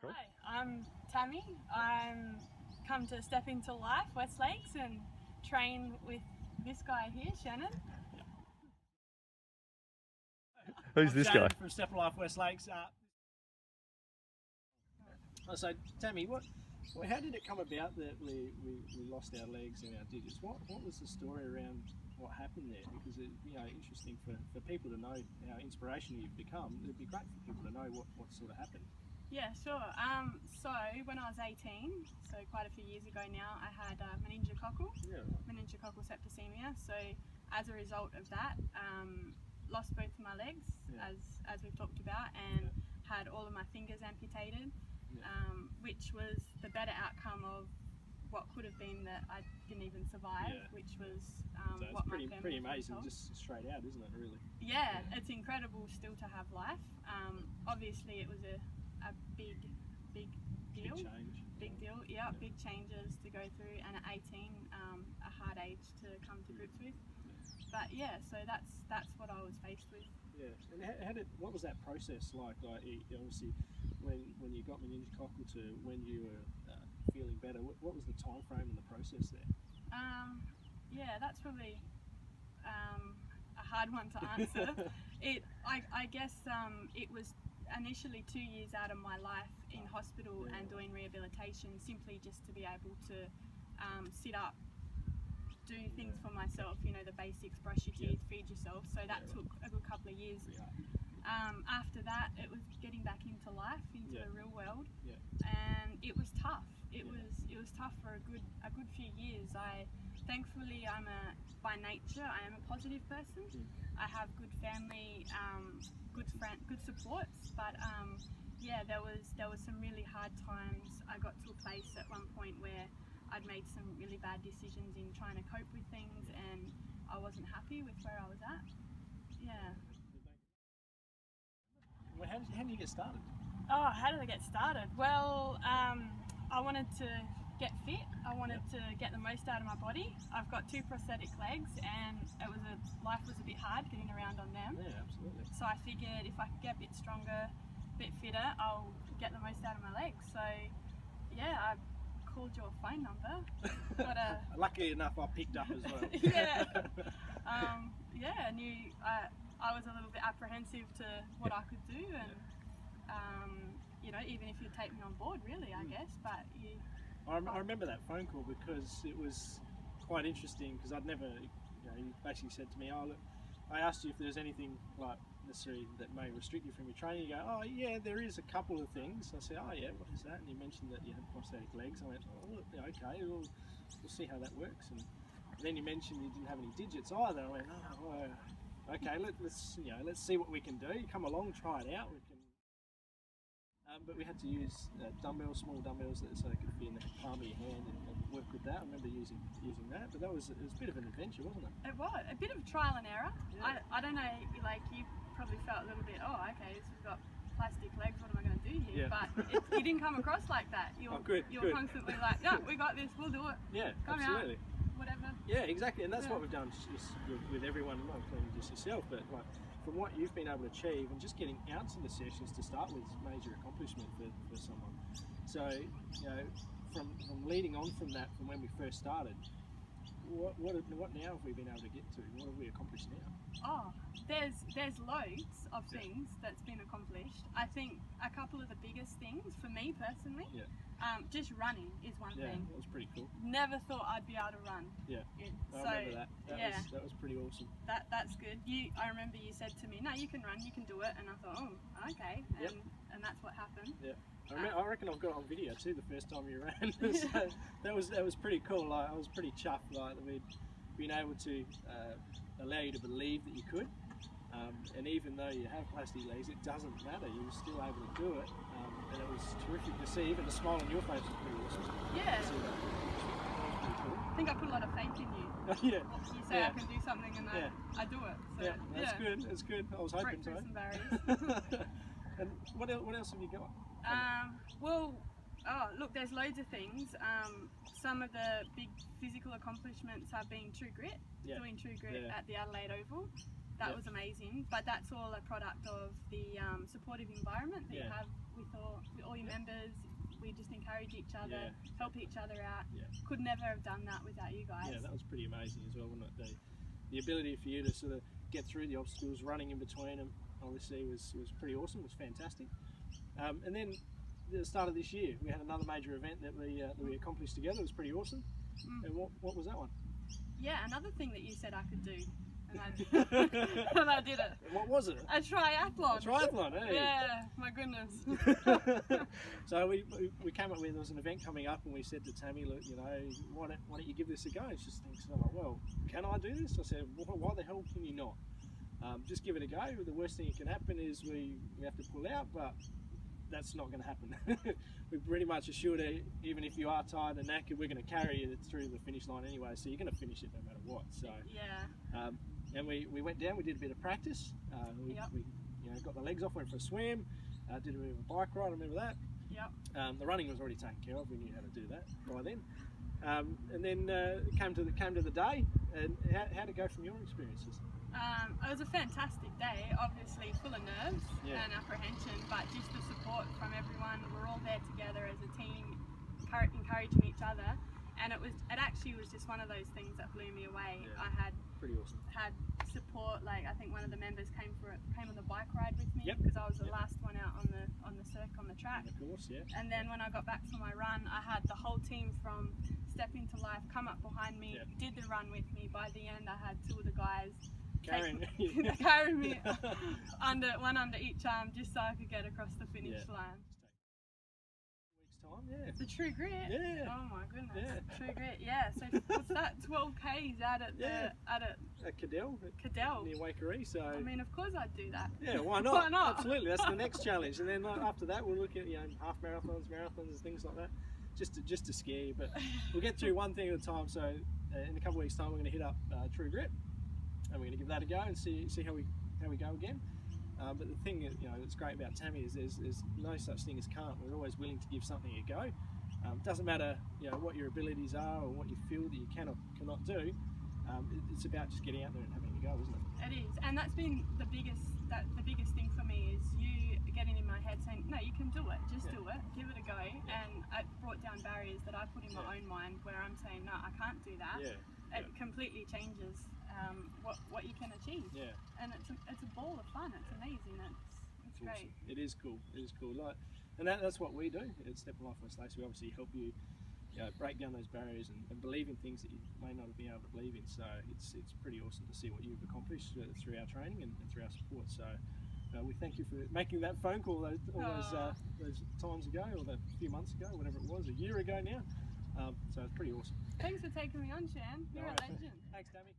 Cool. Hi, I'm Tammy. I'm come to Step Into Life West Lakes and train with this guy here, Shannon. Who's this guy? From Step Life West Lakes. So, Tammy, how did it come about that we lost our legs and our digits? What was the story around what happened there? Because it's interesting for people to know how inspirational you've become. It'd be great for people to know what sort of happened. Yeah, sure. So when I was 18, so quite a few years ago now, I had meningococcal septicemia. So as a result of that, lost both of my legs, as we've talked about, and had all of my fingers amputated, which was the better outcome of what could have been that I didn't even survive, which was so what it's my family pretty amazing, told. just straight out, isn't it? Really? Yeah, it's incredible still to have life. Obviously, it was a big deal. Big deal. Yeah, big changes to go through, and at 18, a hard age to come to grips with. But yeah, so that's what I was faced with. Yeah, and what was that process like? Like, obviously, when you got meningococcal to when you were feeling better, what was the time frame and the process there? Yeah, that's probably a hard one to answer. I guess it was initially 2 years out of my life in hospital and doing rehabilitation, simply just to be able to sit up, do things for myself, the basics, brush your teeth, feed yourself. So that took a good couple of years. After that, it was getting back into life, into the real world, and it was tough. It was tough for a good few years. Thankfully, by nature, I am a positive person. I have good family, good supports, but yeah, there was some really hard times. I got to a place at one point where I'd made some really bad decisions in trying to cope with things, and I wasn't happy with where I was at. Yeah. Well, how did you get started? Oh, how did I get started? Well, I wanted to get fit. I wanted to get the most out of my body. I've got 2 prosthetic legs, and life was a bit hard getting around on them. Yeah, absolutely. So I figured if I could get a bit stronger, a bit fitter, I'll get the most out of my legs. So yeah, I called your phone number. Luckily enough, I picked up as well. Yeah. I knew I was a little bit apprehensive to what I could do, and even if you'd take me on board, really, I guess. But I remember that phone call because it was quite interesting, because I'd never, you basically said to me, "Oh, look, I asked you if there's anything like necessary that may restrict you from your training." You go, "Oh yeah, there is a couple of things." I said, "Oh yeah, what is that?" And you mentioned that you had prosthetic legs. I went, "Oh, look, okay, we'll see how that works." And then you mentioned you didn't have any digits either. I went, "Oh, well, okay, let's see what we can do. Come along, try it out. We can." But we had to use small dumbbells, so they could fit in the palm of your hand and work with that. I remember using that, but it was a bit of an adventure, wasn't it? It was a bit of trial and error. Yeah. I don't know, like you probably felt a little bit, oh, okay, this has got plastic legs, what am I going to do here? Yeah. But you didn't come across like that. You were constantly like, yeah, we got this, we'll do it. Yeah, come absolutely. Out, whatever. Yeah, exactly, and that's what we've done with everyone, not including just yourself, but like, from what you've been able to achieve, and just getting out to the sessions to start with is a major accomplishment for someone. So, from leading on from that, from when we first started, what now have we been able to get to? What have we accomplished now? Oh, there's loads of things that's been accomplished. I think a couple of the biggest things for me personally, just running is one thing. Yeah, that was pretty cool. Never thought I'd be able to run. Yeah, I remember that. That was pretty awesome. That's good. I remember you said to me, "No, you can run, you can do it," and I thought, "Oh, okay," and that's what happened. Yeah. I reckon I've got it on video too. The first time you ran, so that was pretty cool. Like, I was pretty chuffed, like, that we'd been able to allow you to believe that you could. And even though you have plastic legs, it doesn't matter. You were still able to do it, and it was terrific to see. Even the smile on your face was pretty awesome. Yeah. To see that. That was pretty cool. I think I put a lot of faith in you. Yeah. You say I can do something, and I do it. So, yeah, that's good. That's good. I was hoping so. Break through some barriers. And what else have you got? Look, there's loads of things. Some of the big physical accomplishments have been True Grit, doing True Grit at the Adelaide Oval. That was amazing, but that's all a product of the supportive environment that you have we thought all your members, we just encourage each other, Yeah. help each other out. Yeah. Could never have done that without you guys. Yeah, that was pretty amazing as well, wasn't it? The ability for you to sort of get through the obstacles, running in between them, obviously was pretty awesome. It was fantastic. And then at the start of this year, we had another major event that we accomplished together. It was pretty awesome. And what was that one? Yeah, another thing that you said I could do, and I did it. What was it? A triathlon. A triathlon, eh? Yeah, my goodness. So we came up with, there was an event coming up, and we said to Tammy, look, you know, why don't you give this a go? She just thinks, oh, well, can I do this? I said, well, why the hell can you not? Just give it a go. The worst thing that can happen is we have to pull out, but that's not going to happen. We pretty much assured her, even if you are tired and knackered, we're going to carry you through the finish line anyway, so you're going to finish it no matter what. So yeah. And we went down, we did a bit of practice, we got the legs off, went for a swim, did a bit of a bike ride, I remember that. Yep. The running was already taken care of, we knew how to do that by then. And then it came to the day, and how'd it go from your experiences? It was a fantastic day, obviously full of nerves and apprehension, but just the support from everyone. We're all there together as a team, encouraging each other, and it actually was just one of those things that blew me away. Yeah. I had pretty awesome. Had support, like I think one of the members came on the bike ride with me Yep. because I was the last one out on the track. Of course, yeah. And then when I got back from my run, I had the whole team from Step Into Life come up behind me, did the run with me. By the end, I had two of the guys carrying me one under each arm just so I could get across the finish line. Week's time, yeah. The True Grit. Yeah. Oh my goodness. Yeah. True Grit. Yeah. So what's that? 12 Ks out at At Cadell. Cadell. Near Waikerie. So. I mean, of course I'd do that. Yeah. Why not? Why not? Absolutely. That's the next challenge. And then after that, we'll look at half marathons, and things like that, just to scare you. But we'll get through one thing at a time. So in a couple of weeks' time, we're going to hit up True Grit, and we're going to give that a go and see how we go again. But the thing that's great about Tammy is there's no such thing as can't. We're always willing to give something a go. It doesn't matter what your abilities are or what you feel that you cannot do. It's about just getting out there and having a go, isn't it? It is, and that's been the biggest thing for me is you getting in my head saying, no, you can do it, just do it, give it a go. And it brought down barriers that I put in my own mind where I'm saying, no, I can't do that. It completely changes what you can achieve. Yeah. And it's a ball of fun. It's amazing. It's great. Awesome. It is cool. And that's what we do at Step in Life West Lakes. We obviously help you, break down those barriers and believe in things that you may not have been able to believe in. So it's pretty awesome to see what you've accomplished through our training and through our support. So we thank you for making that phone call those times ago, or a few months ago, whatever it was, a year ago now. So it's pretty awesome. Thanks for taking me on, Shan. You're a legend. Thanks, Tammy.